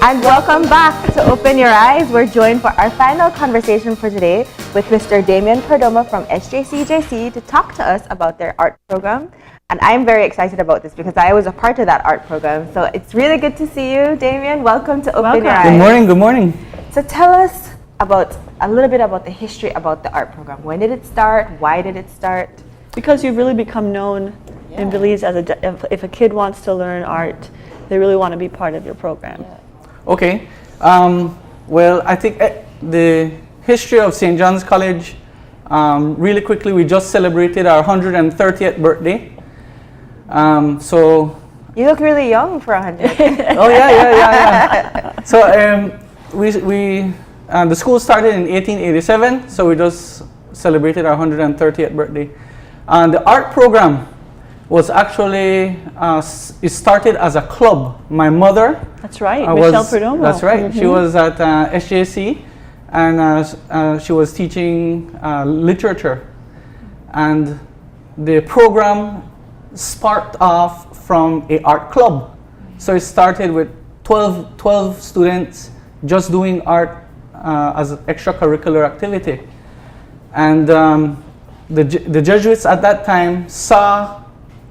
And welcome back to Open Your Eyes. We're joined for our final conversation for today with Mr. Damian Perdomo from SJCJC to talk to us about their art program. And I'm very excited about this because I was a part of that art program. So it's really good to see you, Damian. Welcome to Open Your Eyes. Good morning, good morning. So tell us about a little bit about the history about the art program. When did it start? Why did it start? Because you've really become known in Belize as if a kid wants to learn art, they really want to be part of your program. Yeah. Okay. Well, I think the history of St. John's College, really quickly, we just celebrated our 130th birthday. So you look really young for 100. Oh yeah. So the school started in 1887, so we just celebrated our 130th birthday. And the art program was actually it started as a club. My mother, that's right, Michelle Perdomo. That's right. Mm-hmm. She was at SJC, and she was teaching literature, and the program sparked off from a art club. So it started with 12 students just doing art as an extracurricular activity, and the Jesuits at that time saw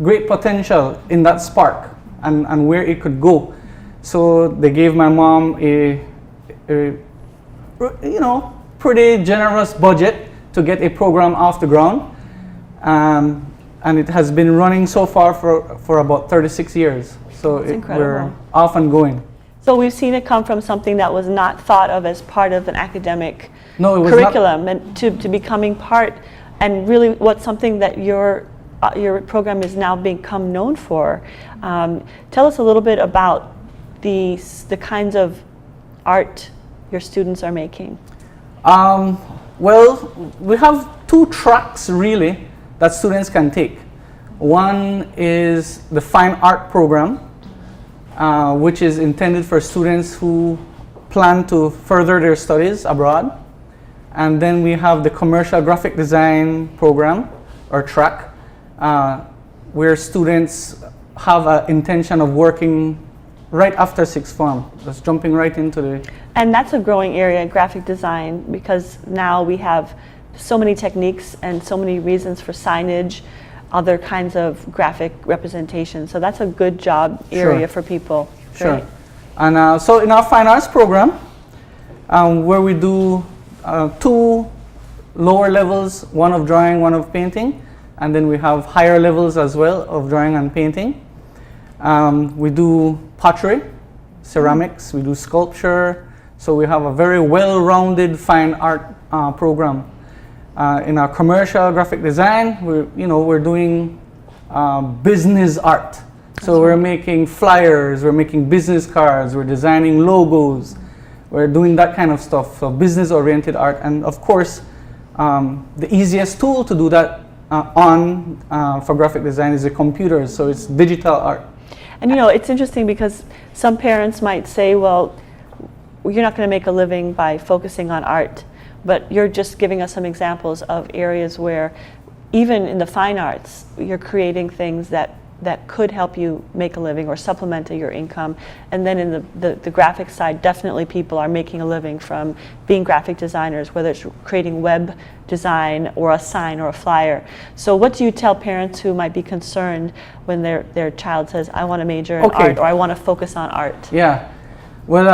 great potential in that spark and where it could go. So they gave my mom a pretty generous budget to get a program off the ground. And it has been running so far for about 36 years. So we're off and going. So we've seen it come from something that was not thought of as part of an academic curriculum and to becoming part, and really what's something that your program is now become known for. Tell us a little bit about the kinds of art your students are making. Well, we have two tracks really that students can take. One is the fine art program, which is intended for students who plan to further their studies abroad. And then we have the commercial graphic design program or track, where students have an intention of working right after sixth form. That's jumping right into the... And that's a growing area, graphic design, because now we have so many techniques and so many reasons for signage, other kinds of graphic representation. So that's a good job area for people. Sure. Right? And so in our fine arts program, where we do two lower levels, one of drawing, one of painting, and then we have higher levels as well of drawing and painting. We do pottery, ceramics, we do sculpture. So we have a very well-rounded fine art program. In our commercial graphic design, we're doing business art. So we're making flyers, we're making business cards, we're designing logos, we're doing that kind of stuff. So business-oriented art, and of course, the easiest tool to do that for graphic design is the computer. So it's digital art. And it's interesting because some parents might say, well, you're not going to make a living by focusing on art. But you're just giving us some examples of areas where, even in the fine arts, you're creating things that could help you make a living or supplement your income. And then in the graphic side, definitely people are making a living from being graphic designers, whether it's creating web design or a sign or a flyer. So what do you tell parents who might be concerned when their child says, I want to major in art, or I want to focus on art? Yeah. Well,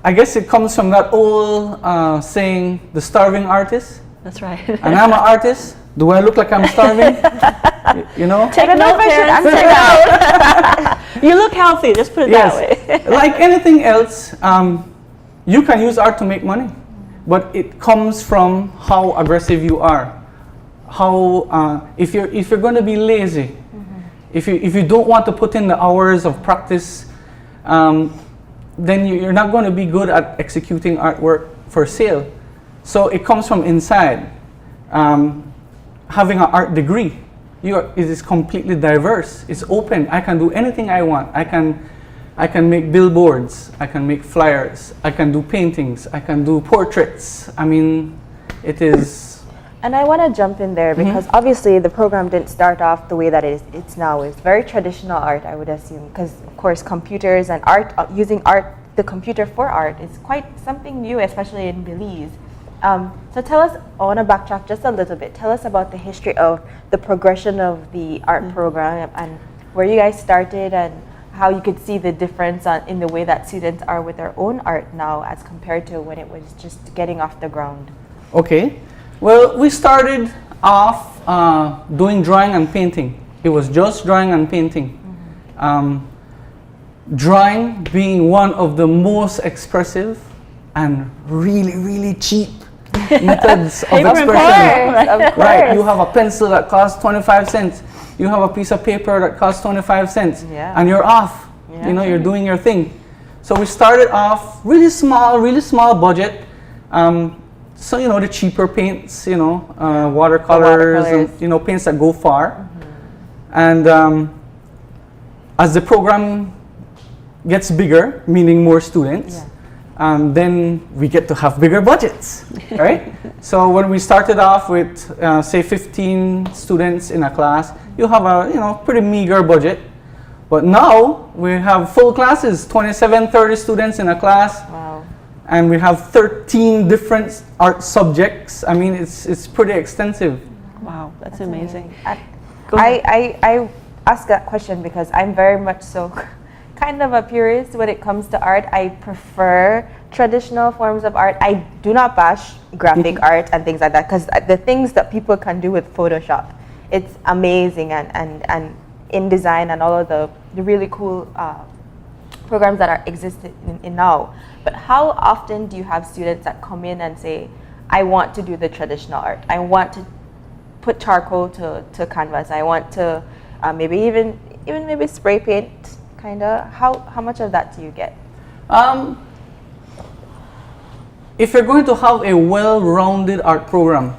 I guess it comes from that old saying, the starving artist. That's right. And I'm an artist. Do I look like I'm starving? Take note, parents. You look healthy, just put it that way. Like anything else, you can use art to make money. But it comes from how aggressive you are. How, if you're going to be lazy, if you don't want to put in the hours of practice, then you're not going to be good at executing artwork for sale. So it comes from inside. Having an art degree, it is completely diverse. It's open. I can do anything I want. I can make billboards. I can make flyers. I can do paintings. I can do portraits. I mean, it is And I want to jump in there because obviously the program didn't start off the way that it's now. It's very traditional art, I would assume, because of course computers and art, using art the computer for art is quite something new, especially in Belize. So tell us, I want to backtrack just a little bit. Tell us about the history of the progression of the art program and where you guys started and how you could see the difference in the way that students are with their own art now as compared to when it was just getting off the ground. Okay. Well, we started off doing drawing and painting. It was just drawing and painting. Drawing being one of the most expressive and really, really cheap methods of expression. Of course. Right, you have a pencil that costs 25 cents. You have a piece of paper that costs 25 cents. Yeah. And you're off. Yeah. You know, you're doing your thing. So we started off really small budget. So, you know, the cheaper paints, you know, watercolors, and, you know, paints that go far. And as the program gets bigger, meaning more students, then we get to have bigger budgets, right? So when we started off with, say, 15 students in a class, you have a, you know, pretty meager budget. But now we have full classes, 27, 30 students in a class. Wow. And we have 13 different art subjects. I mean, it's pretty extensive. Wow, that's amazing. I ask that question because I'm very much so kind of a purist when it comes to art. I prefer traditional forms of art. I do not bash graphic art and things like that because the things that people can do with Photoshop, it's amazing, and InDesign and all of the really cool programs that are existing in now. But how often do you have students that come in and say, I want to do the traditional art. I want to put charcoal to canvas. I want to maybe even maybe spray paint, kind of. How much of that do you get? If you're going to have a well-rounded art program,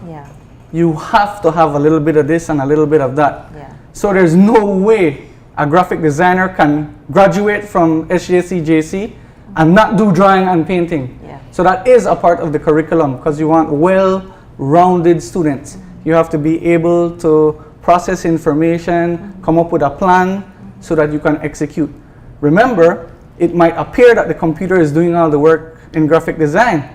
you have to have a little bit of this and a little bit of that. So there's no way a graphic designer can graduate from SJC-JC and not do drawing and painting. So that is a part of the curriculum because you want well-rounded students. You have to be able to process information, come up with a plan so that you can execute. Remember, it might appear that the computer is doing all the work in graphic design,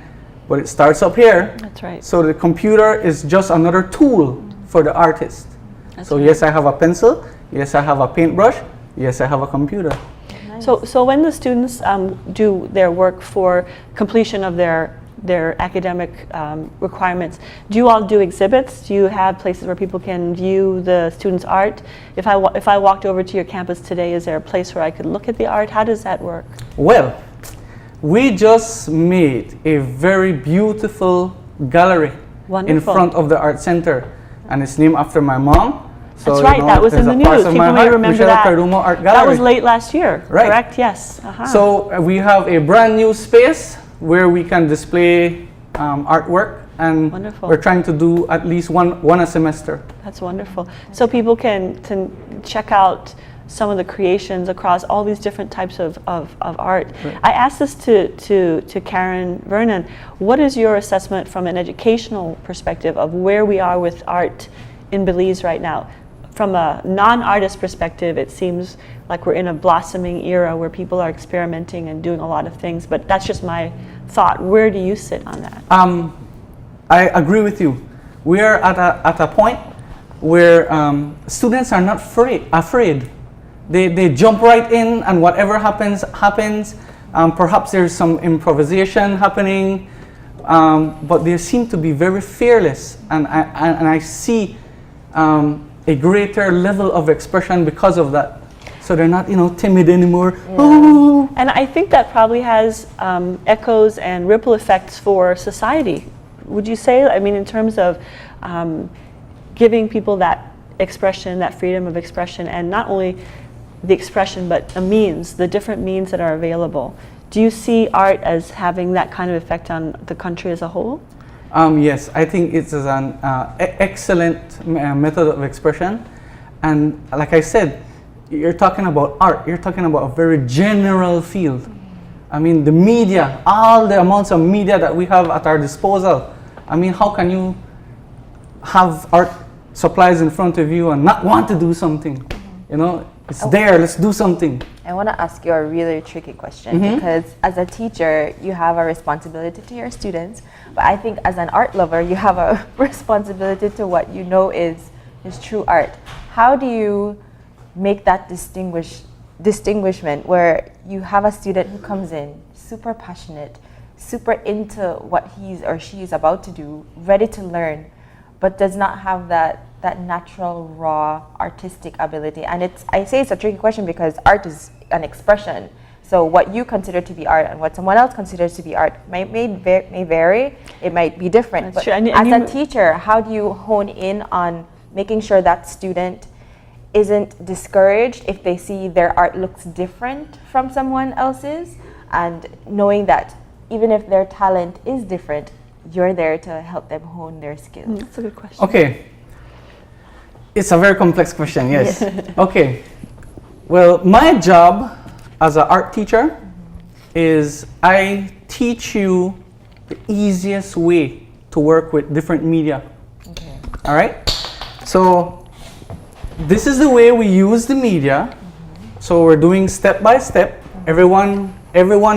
but it starts up here. That's right. So the computer is just another tool for the artist. That's so right. yes, I have a pencil. Yes, I have a paintbrush. Yes, I have a computer. Nice. So when the students do their work for completion of their academic requirements, do you all do exhibits? Do you have places where people can view the students' art? If I walked over to your campus today, is there a place where I could look at the art? How does that work? Well, we just made a very beautiful gallery in front of the art center, and it's named after my mom. So, that's right, that was in the news. People may remember that. Perdomo Art Gallery. That was late last year, right. Correct? Yes. So we have a brand new space where we can display artwork, and wonderful. We're trying to do at least one a semester. That's wonderful. So people can check out some of the creations across all these different types of art. Right. I asked this to Karen Vernon. What is your assessment from an educational perspective of where we are with art in Belize right now? From a non-artist perspective, it seems like we're in a blossoming era where people are experimenting and doing a lot of things, but that's just my thought. Where do you sit on that? I agree with you. We are at a point where students are not afraid. They jump right in, and whatever happens. Perhaps there's some improvisation happening, but they seem to be very fearless, and I see a greater level of expression because of that. So they're not, timid anymore. Yeah. Oh. And I think that probably has echoes and ripple effects for society. Would you say? I mean, in terms of giving people that expression, that freedom of expression, and not only the expression, but the different means that are available. Do you see art as having that kind of effect on the country as a whole? Yes, I think it's an excellent method of expression. And like I said, you're talking about art, you're talking about a very general field. I mean, the media, all the amounts of media that we have at our disposal. I mean, how can you have art supplies in front of you and not want to do something? It's there, let's do something. I want to ask you a really tricky question because as a teacher, you have a responsibility to your students, but I think as an art lover, you have a responsibility to what you know is true art. How do you make that distinguishment where you have a student who comes in super passionate, super into what he's or she is about to do, ready to learn, but does not have that natural, raw, artistic ability? And I say it's a tricky question because art is an expression. So what you consider to be art and what someone else considers to be art may vary. It might be different. That's but true. as a teacher, how do you hone in on making sure that student isn't discouraged if they see their art looks different from someone else's, and knowing that even if their talent is different, you're there to help them hone their skills? That's a good question. Okay. It's a very complex question, yes. Okay. Well, my job as an art teacher is I teach you the easiest way to work with different media. Okay. All right? So this is the way we use the media. So we're doing step by step. Everyone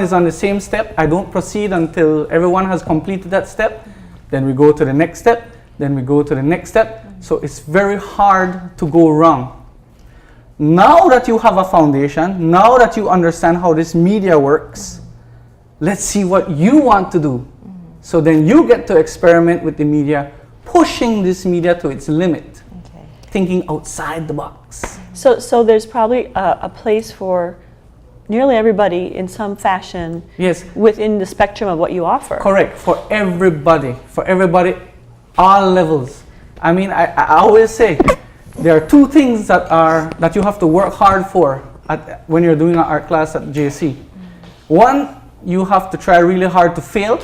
is on the same step. I don't proceed until everyone has completed that step. Then we go to the next step. Then we go to the next step. So it's very hard to go wrong. Now that you have a foundation, now that you understand how this media works, let's see what you want to do. So then you get to experiment with the media, pushing this media to its limit, thinking outside the box. So there's probably a place for nearly everybody in some fashion. Yes. Within the spectrum of what you offer. Correct. For everybody, all levels. I mean, I always say there are two things that you have to work hard for when you're doing an art class at JC. One, you have to try really hard to fail,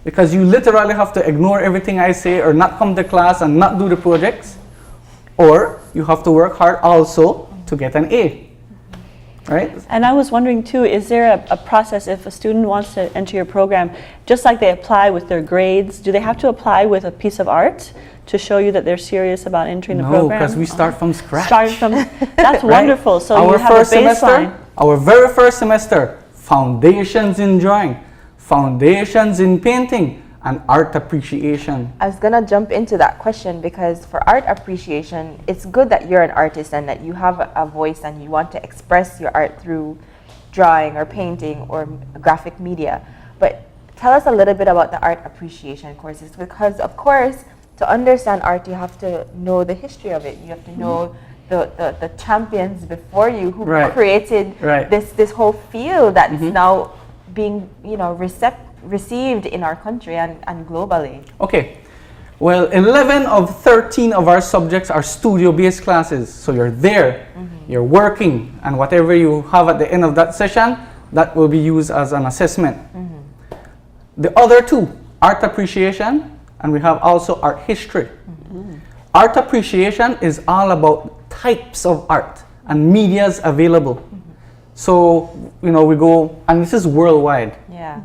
because you literally have to ignore everything I say or not come to class and not do the projects. Or you have to work hard also to get an A. Right? And I was wondering too, is there a process if a student wants to enter your program, just like they apply with their grades, do they have to apply with a piece of art to show you that they're serious about entering the program? No, because we start from scratch. That's wonderful. So our you have first a baseline. semester, our very first semester, foundations in drawing, foundations in painting, and art appreciation. I was gonna jump into that question because for art appreciation, it's good that you're an artist and that you have a voice and you want to express your art through drawing or painting or graphic media. But tell us a little bit about the art appreciation courses, because of course, to understand art, you have to know the history of it. You have to know the champions before you who created this whole field that is now being received in our country and globally. Okay, well, 11 of 13 of our subjects are studio-based classes. So you're there, you're working, and whatever you have at the end of that session, that will be used as an assessment. The other two, art appreciation, and we have also art history. Art appreciation is all about types of art and medias available. So, we go, and this is worldwide.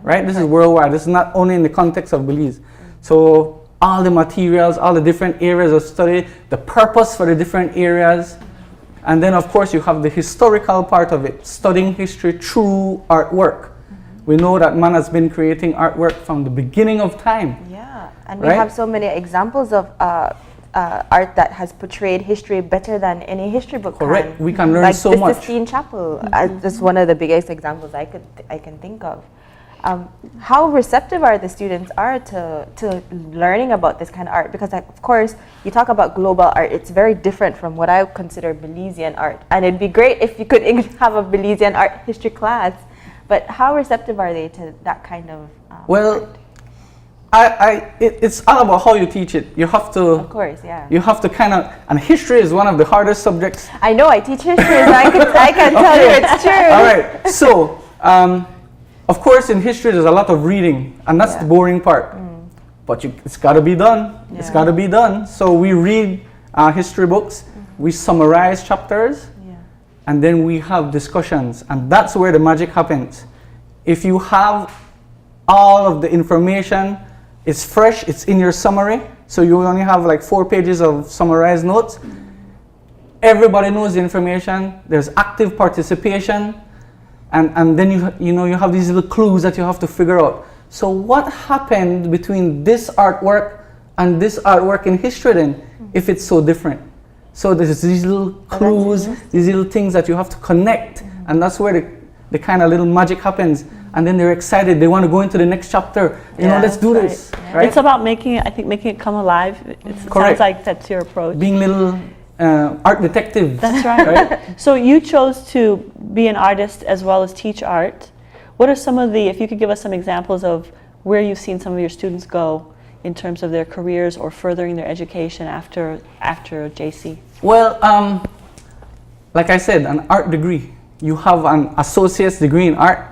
Right? This is worldwide. This is not only in the context of Belize. So all the materials, all the different areas of study, the purpose for the different areas. And then of course you have the historical part of it, studying history through artwork. We know that man has been creating artwork from the beginning of time. Yeah, and we have so many examples of art that has portrayed history better than any history book. Correct. We can learn so much. Like the Sistine Chapel, that's one of the biggest examples I can think of. How receptive are the students to learning about this kind of art? Because of course, you talk about global art, it's very different from what I consider Belizean art. And it'd be great if you could have a Belizean art history class. But how receptive are they to that kind of art? It's all about how you teach it. You have to, of course, you have to and history is one of the hardest subjects. I know, I teach history, so I can tell you it's true. All right, so, of course, in history, there's a lot of reading, and that's the boring part. But it's got to be done. It's got to be done. So we read history books, we summarize chapters, and then we have discussions, and that's where the magic happens. If you have all of the information, it's fresh, it's in your summary, so you only have like 4 pages of summarized notes, everybody knows the information, there's active participation, and then you have these little clues that you have to figure out. So what happened between this artwork and this artwork in history then, if it's so different? So there's these little clues, these little things that you have to connect, and that's where the kind of little magic happens. And then they're excited, they want to go into the next chapter. Let's do this. Yeah. Right? It's about making it come alive. It sounds like that's your approach. Being little art detectives. That's right. So you chose to be an artist as well as teach art. What are some of if you could give us some examples of where you've seen some of your students go in terms of their careers or furthering their education after JC? Well, like I said, an art degree. You have an associate's degree in art.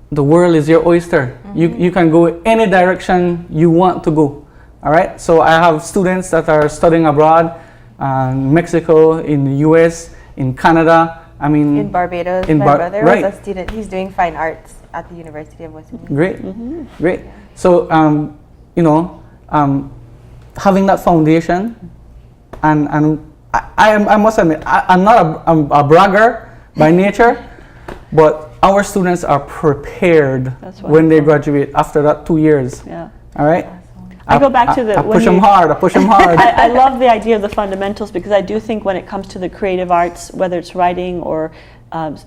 The world is your oyster. You can go any direction you want to go. All right. So I have students that are studying abroad, in Mexico, in the U.S., in Canada. I mean, in Barbados. My brother was a student. He's doing fine arts at the University of West Indies. Great, great. So having that foundation, and I must admit, I'm not a bragger by nature, but our students are prepared when they graduate after that 2 years. Yeah. All right. I go back to I push them hard. I love the idea of the fundamentals, because I do think when it comes to the creative arts, whether it's writing or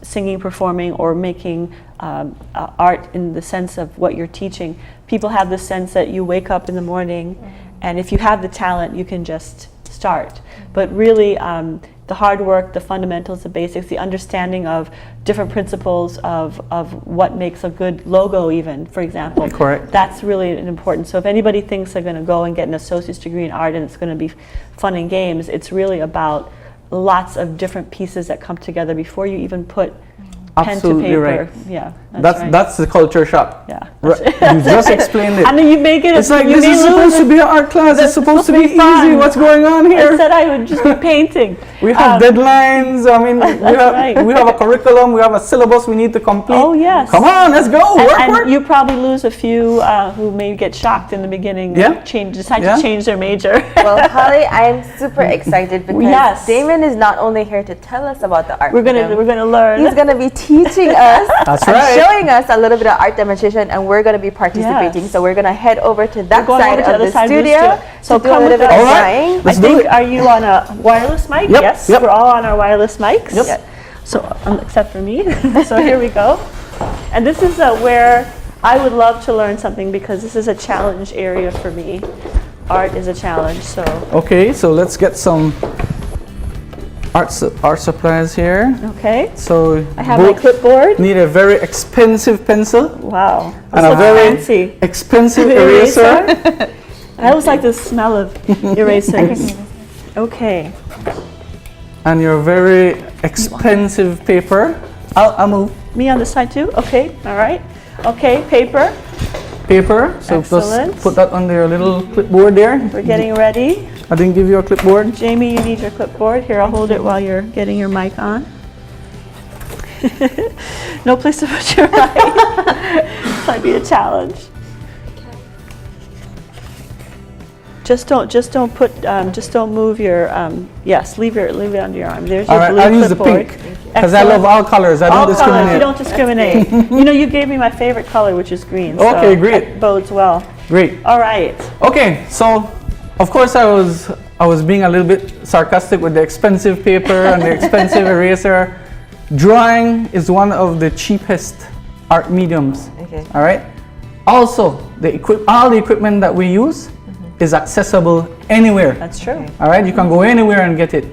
singing, performing, or making art in the sense of what you're teaching, people have this sense that you wake up in the morning, and if you have the talent, you can just start. But really, the hard work, the fundamentals, the basics, the understanding of different principles of what makes a good logo even, for example. Correct. That's really important. So if anybody thinks they're going to go and get an associate's degree in art and it's going to be fun and games, it's really about lots of different pieces that come together before you even put pen to paper. Right. Yeah, that's the culture shock. Yeah. You just explained it. And then you make it. It's like, this is supposed to be an art class. It's supposed to be easy. What's going on here? Instead, I would just be painting. We have deadlines. I mean, we have a curriculum. We have a syllabus we need to complete. Oh yes. Come on, let's go. Work. You probably lose a few who may get shocked in the beginning. Yeah. Decide to change their major. Well, Holly, I'm super excited because Damon is not only here to tell us about the art. We're gonna learn. He's gonna be teaching us. That's and right. showing us a little bit of art demonstration, and we're going to be participating. Yes. So we're going to head over to that side of the studio. studio So to do a little bit of drawing. Let's do it. Are you on a wireless mic? Yep. Yes, Yep. we're all on our wireless mics. Yep. So except for me. So here we go. And this is where I would love to learn something, because this is a challenge area for me. Art is a challenge. So okay, so let's get some art supplies here. okay. So I have my clipboard. need a very expensive pencil. Wow. And a very fancy expensive eraser. I always like the smell of erasers. Okay. And your very expensive paper. I'll move. Me on the side too? Okay. All right. Okay. Paper. So Excellent. just put that on your little clipboard there. We're getting ready. I didn't give you a clipboard. Jamie, you need your clipboard. Here, I'll hold it while you're getting your mic on. No place to put your mic. This might be a challenge. Just don't move your. Yes, leave it under your arm. There's your All right, blue I'll use the clipboard. pink because I love all colors. I All don't colors. discriminate. You don't discriminate. You know, you gave me my favorite color, which is green. Okay, so great. That bodes well. Great. All right. Okay, so of course I was being a little bit sarcastic with the expensive paper and the expensive eraser. Drawing is one of the cheapest art mediums. Okay. All right. Also, all the equipment that we use is accessible anywhere. That's true. All right, you can go anywhere and get it.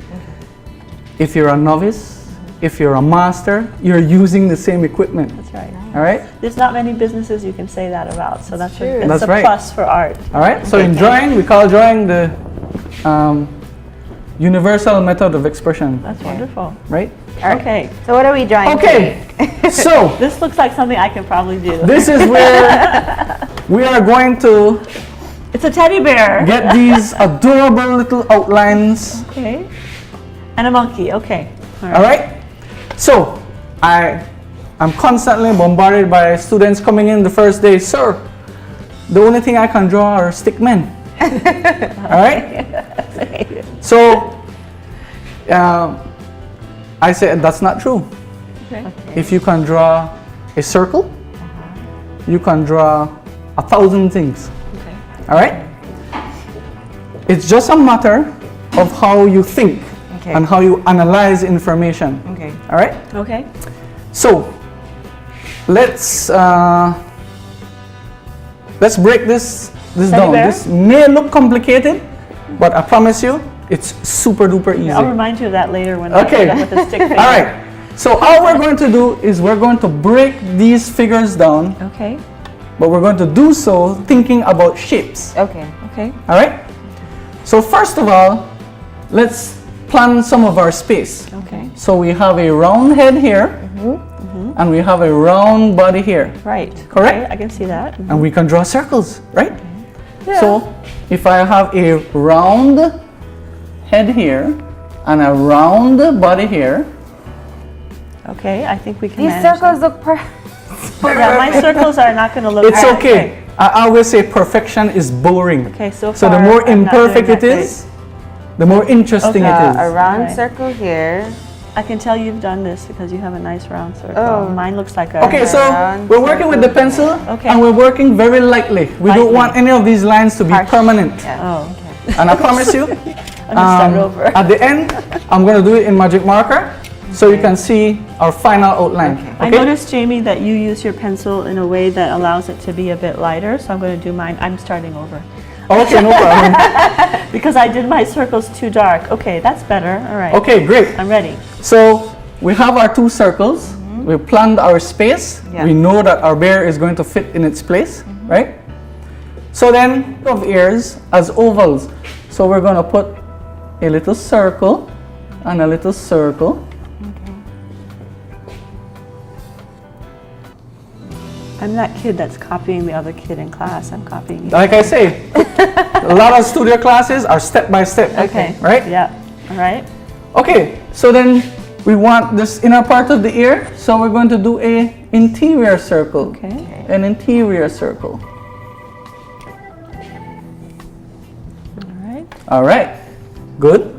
If you're a novice, if you're a master, you're using the same equipment. That's right. All right. There's not many businesses you can say that about, so that's true. a That's right. plus for art. All right. So in drawing, we call drawing the universal method of expression. That's wonderful. Right. Okay. So what are we drawing Okay. So This looks like something I can probably do. this is where we are going to It's a teddy bear. get these adorable little outlines. Okay. And a monkey. Okay. All right. So I'm constantly bombarded by students coming in the first day. Sir, the only thing I can draw are stick men. All right. So I say that's not true. Okay. If you can draw a circle, you can draw 1,000 things. Okay. All right? It's just a matter of how you think Okay. and how you analyze information. Okay. All right? Okay. So let's break this down. Bear? This may look complicated, but I promise you, it's super duper easy. I'll remind you of that later when Okay. I'm with the stick figure. All right. So all we're going to do is we're going to break these figures down, Okay. but we're going to do so thinking about shapes. Okay. Okay. All right? So first of all, let's plan some of our space. Okay. So we have a round head here, and we have a round body here. Right. Correct? Okay, I can see that. And we can draw circles, right? Yeah. So if I have a round head here and a round body here, Okay, I think we can These manage circles look Yeah, my circles are not going to look it's right. okay. I always say perfection is boring. Okay, so So the far, more I'm not doing imperfect that it great. is, the more interesting Okay. it is. a round Right. circle here. I can tell you've done this because you have a nice round circle. Oh. Mine looks like a... Okay, so Round we're working with the pencil Okay. and we're working very lightly. We don't Lightly. want any of these lines to be Harsh. permanent. Yeah. Oh, okay. And I promise you, I'm going to start over. at the end, I'm going to do it in magic marker so you can see our final outline. I noticed, Jamie, that you use your pencil in a way that allows it to be a bit lighter, so I'm going to do mine. I'm starting over. Okay, no problem. Because I did my circles too dark. Okay, that's better. All right. Okay, great. I'm ready. So we have our two circles. We planned our space. Yeah. We know that our bear is going to fit in its place, right? So then, of ears as ovals. So we're going to put a little circle and a little circle. I'm that kid that's copying the other kid in class. I'm copying you. Like I say, a lot of studio classes are step by step. Okay. Right? Yeah. All right. Okay, so then we want this inner part of the ear, so we're going to do a interior circle. Okay. An interior circle. All right. All right, good.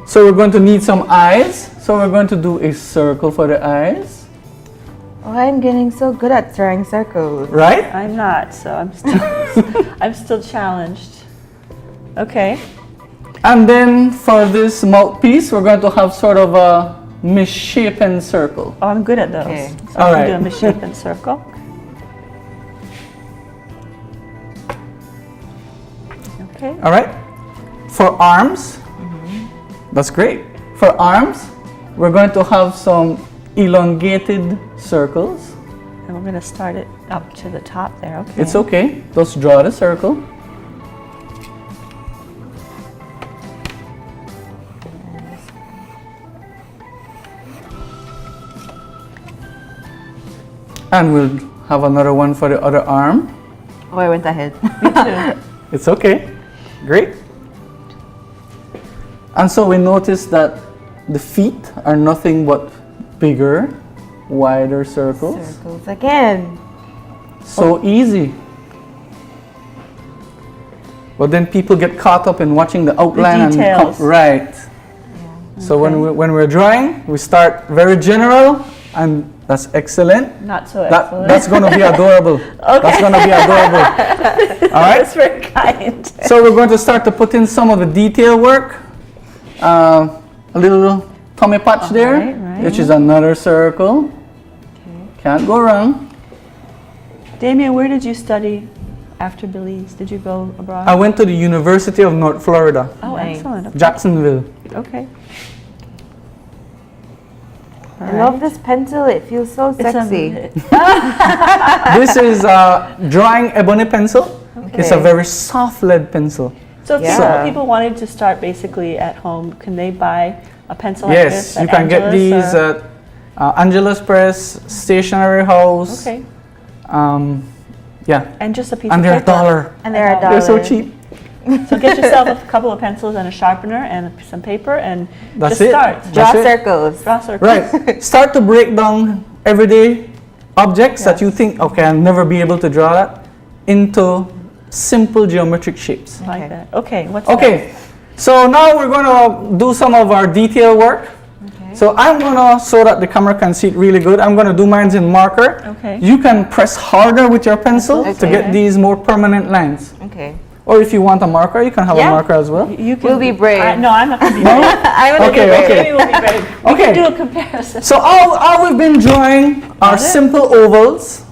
So we're going to need some eyes, so we're going to do a circle for the eyes, Oh, I'm getting so good at drawing circles. right? I'm not, so I'm still I'm still challenged. Okay. And then for this mouthpiece, we're going to have sort of a misshapen circle. Oh, I'm good at those. Okay. So All I right. can do a misshapen circle. Okay. All right? For arms, that's great. For arms, we're going to have some elongated circles. And we're going to start it up to the top there. Okay. It's okay, just draw the circle. And we'll have another one for the other arm. Oh, I went ahead. It's okay. Great. And so we notice that the feet are nothing but bigger, wider circles. Circles again. So easy. But then people get caught up in watching the outline details. right. So when we're drawing, we start very general, and that's excellent. Not so excellent. That's going to be adorable. That's going to be adorable. All right. That's very kind. So we're going to start to put in some of the detail work. A little tummy patch there, right. which is another circle. Can't go wrong. Damian, where did you study after Belize? Did you go abroad? I went to the University of North Florida, Oh, Nice. excellent. Okay. Jacksonville. Okay. I love this pencil. It feels so sexy. This is drawing ebony pencil. It's a Okay. very soft lead pencil. So if Yeah. people wanted to start basically at home, can they buy a pencil like Yes, this? you at can get Angela's, these or- at Angela's Press, Stationery House. Okay. Yeah, And just a piece and of they're paper. $1. And they're a They're so dollar. cheap. So get yourself a couple of pencils and a sharpener and some paper and That's just it. start. Draw That's it. circles. Draw circles. Right. Start to break down everyday objects that you Yes. think, okay, I'll never be able to draw that, into simple geometric shapes. Like Okay. that. Okay. What's Okay, next? So now we're going to do some of our detail work. Okay. So I'm going to, so that the camera can see it really good, I'm going to do mine in marker. Okay. You can press harder with your pencil to Okay. get these more permanent lines. Okay. Or if you want a marker, you can have a Yeah. marker as well. You can We'll be brave. No, I'm not going to be brave. I'm gonna Okay, be brave. okay. Jamie will be brave. We Okay. can do a comparison. So all we've been drawing are Got it. simple ovals,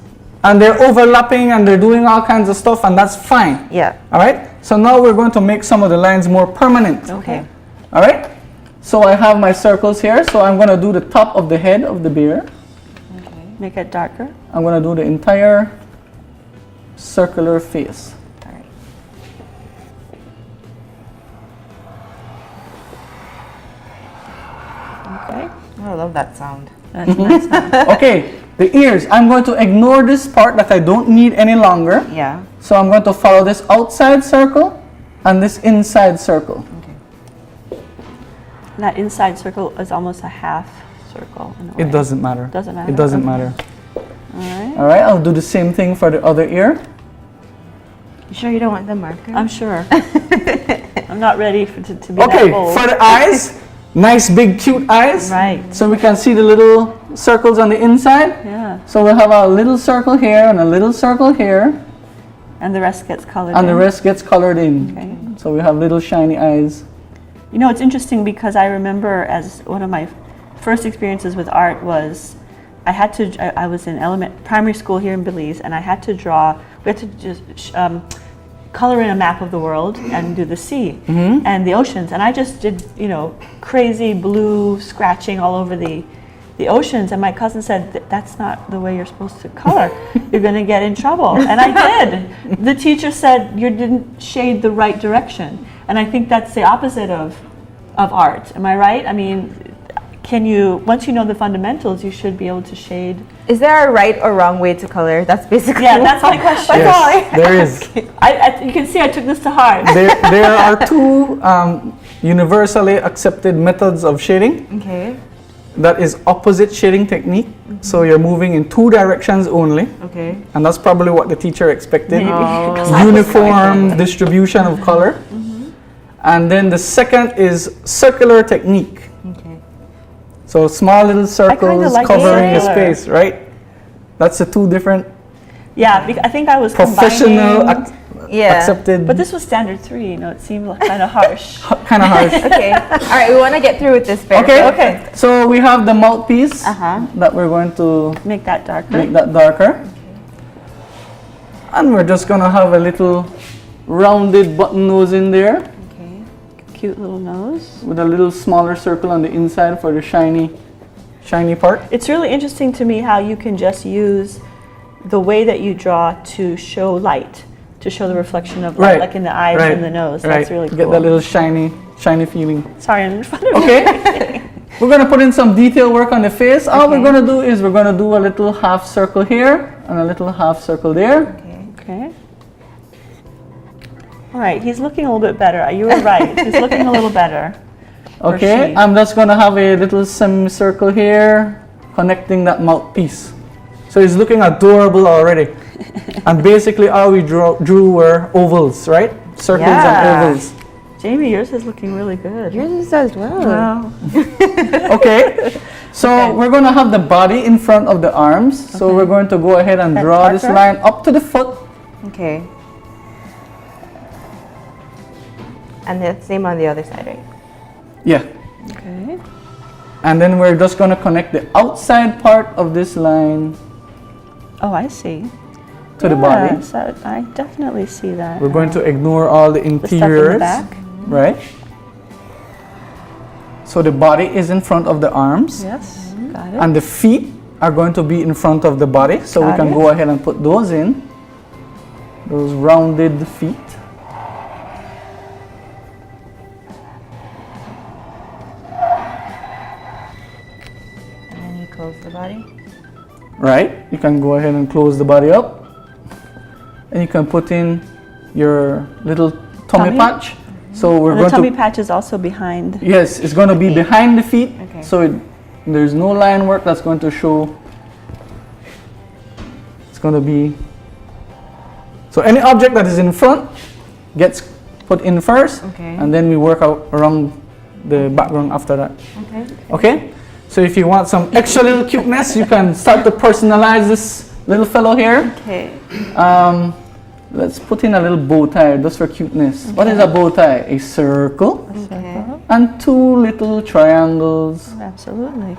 and they're overlapping and they're doing all kinds of stuff, and that's fine. Yeah. All right? So now we're going to make some of the lines more permanent. Okay. All right? So I have my circles here, so I'm going to do the top of the head of the bear. Make it darker. I'm going to do the entire circular face. All right. Okay. Oh, I love that sound. That's nice. Okay, the ears. I'm going to ignore this part that I don't need any longer. Yeah. So I'm going to follow this outside circle and this inside circle. That inside circle is almost a half circle. In a It way. doesn't matter. Doesn't matter? It doesn't Okay. matter. All right. All right, I'll do the same thing for the other ear. You sure you don't want the marker? I'm sure. I'm not ready to be Okay, that bold. for the eyes, nice big cute eyes. Right. So we can see the little circles on the inside. Yeah. So we'll have a little circle here and a little circle here, And the rest gets colored and in. the rest gets colored in. Okay. So we have little shiny eyes. You know, it's interesting because I remember as one of my first experiences with art was I was in primary school here in Belize, and I had to draw, we had to just color in a map of the world and do the sea and the oceans. And I just did, crazy blue scratching all over the oceans. And my cousin said, that's not the way you're supposed to color. You're going to get in trouble. And I did. The teacher said, you didn't shade the right direction. And I think that's the opposite of art. Am I right? I mean, once you know the fundamentals, you should be able to shade. Is there a right or wrong way to color? That's basically. Yeah, that's my question. That's all I There is. You can see I took this to heart. There are two universally accepted methods of shading. Okay. That is opposite shading technique. So you're moving in two directions only. Okay. And that's probably what the teacher expected. Maybe. Oh. 'Cause I was Uniform distribution of color. And then the second is circular technique. Okay. So small little circles like covering the circular. space, right? That's the two different Yeah, I think I was professional combining, Yeah. accepted, but this was standard 3. It seemed kind of harsh. kind of harsh. Okay. All right. We want to get through with this. Fair. Okay. Okay. So we have the mouthpiece Uh-huh. that we're going to Make that darker. make that darker. And we're just going to have a little rounded button nose in there Okay. Cute little nose. with a little smaller circle on the inside for the shiny part. It's really interesting to me how you can just use the way that you draw to show light, to show the reflection of light, Right, like in the eyes right, and the nose. Right. That's really cool. Get that little shiny feeling. Sorry, I'm in front of you. Okay. We're going to put in some detail work on the face. All we're Okay. going to do is we're going to do a little half circle here and a little half circle there. Okay. Okay. All right, he's looking a little bit better. You were right. He's looking a little better. Or Okay, she. I'm just going to have a little semicircle here connecting that mouthpiece. So it's looking adorable already. And basically all we drew were ovals, right? Circles Yeah. and ovals. Jamie, yours is looking really good. Yours is as well. Wow. Okay, so Okay. we're going to have the body in front of the arms. So Okay. we're going to go ahead and That draw this darker? line up to the foot. Okay. And the same on the other side, right? Yeah. Okay. And then we're just going to connect the outside part of this line Oh, I see. to the body. Yes, I definitely see that. We're going to ignore all the the stuff in interiors, the back. right? So the body is in front of the arms, Yes, got it. and the feet are going to be in front of the body. So we Got can it. go ahead and put those in, those rounded feet. And then you close the body. Right? You can go ahead and close the body up, and you can put in your little tummy Tummy? patch. So we're And the going tummy to patch is also behind. yes, it's going to be behind the feet. Okay. So there's no line work that's going to show. It's going to be so any object that is in front gets put in first, Okay. and then we work out around the background after that. Okay. Okay? So if you want some extra little cuteness, you can start to personalize this little fellow here. Okay. Let's put in a little bow tie just for cuteness. What is a bow tie? A circle Okay. and two little triangles. Absolutely.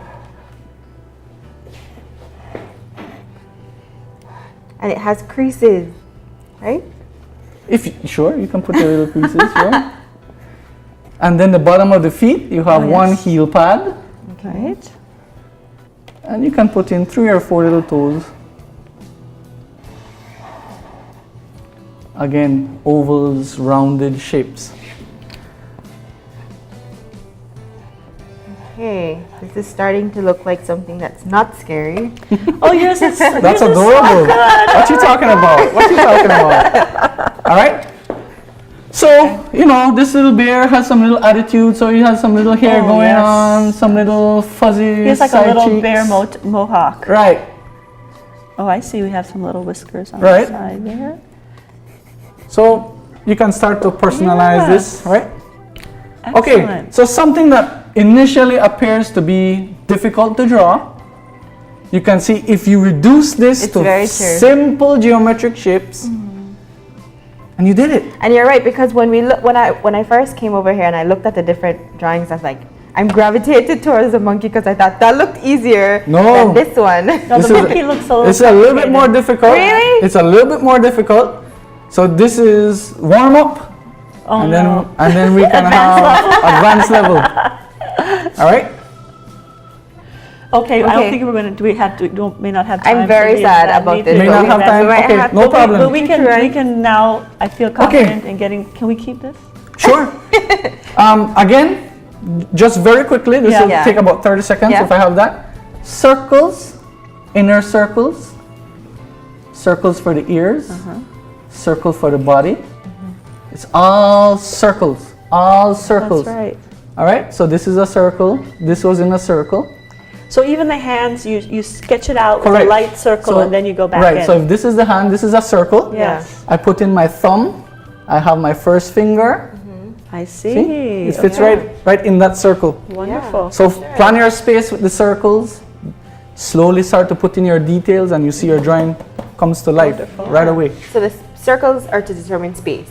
And it has creases, right? Sure, you can put your little creases, sure. And then the bottom of the feet, you have Oh, one yes. heel pad. Right. And you can put in 3 or 4 little toes. Again, ovals, rounded shapes. Okay, this is starting to look like something that's not scary. Oh, yours is. That's adorable. What you talking about? What you talking about? All right. So, this little bear has some little attitude. So he has some little hair Oh, going yes. on, some little fuzzy He's like a side little cheeks. bear mohawk. Right. Oh, I see. We have some little whiskers on Right. the side there. So you can start to personalize this, right? Okay, Excellent. so something that initially appears to be difficult to draw, you can see if you reduce this It's to very true. simple geometric shapes, and you did it. And you're right, because when I first came over here and I looked at the different drawings, I was like, I'm gravitated towards the monkey because I thought that looked easier No. than this one. No, This the is- monkey looks a little. It's a little bit more complicated. difficult. Really? It's a little bit more difficult. So this is warm up, Oh and no. then we can have advanced level. All right. Okay, I Okay. don't think we're going to. Do we have to? May not have time. I'm for very the sad that about need this, to May go not with have that. time. We might Okay, have no to- problem. But we can now. I feel confident in getting. Can we keep this? Sure. Again, just very quickly, this Yeah. will Yeah. take about 30 seconds Yeah. if I have that. Circles, inner circles, circles for the ears, circle for the body. It's all circles, all circles. That's right. All right, so this is a circle, this was in a circle. So even the hands, you sketch it out with Correct. a light circle, So- and then you go back Right, in. so if this is the hand, this is a circle. Yes, I put in my thumb, I have my first finger. I see. See? It fits Okay. right in that circle. Wonderful. So plan your space with the circles. Slowly start to put in your details, and you see your drawing comes to life right away. So the circles are to determine space.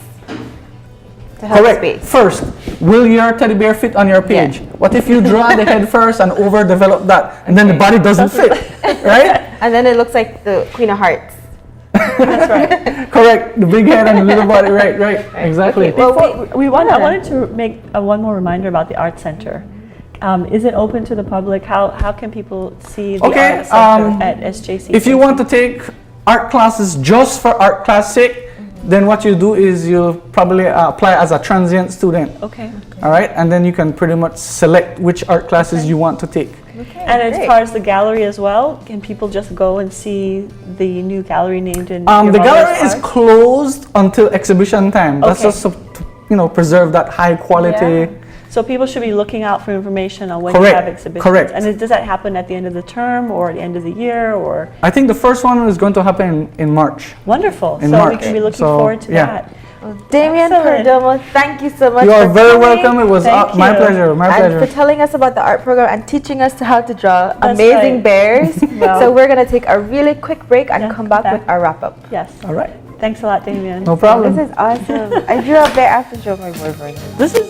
To help Correct. space. First, will your teddy bear fit on your page? What if you draw the head first and overdevelop that, and then the Okay. body doesn't fit, right? And then it looks like the Queen of Hearts. That's right. Correct. The big head and the little body. Right. Exactly. Well, I wanted to make one more reminder about the Art Center. Is it open to the public? How can people see the Okay, Art Center at SJC? If you want to take art classes just for art class sake, then what you do is you'll probably apply as a transient student. Okay. All right, and then you can pretty much select which art classes you want to take. And as great. far as the gallery as well, can people just go and see the new gallery named in The your mother's gallery is art? closed until exhibition time. That's Okay. just to preserve that high quality. So people should be looking out for information on when Correct, you have exhibitions. correct. And does that happen at the end of the term or at the end of the year or? I think the first one is going to happen in March. Wonderful. In so we March. can be looking So, forward to yeah. that. Damian Excellent. Perdomo, thank you so much. You are for very coming welcome. It was Thank my you. pleasure. My And pleasure. for telling us about the art program and teaching us how to draw That's amazing right. bears. Well- So we're going to take a really quick break and Yeah, come back back. with our wrap up. Yes. All right. Thanks a lot, Damien. No problem. This is awesome. I drew a bear. I have to show my boyfriend. This is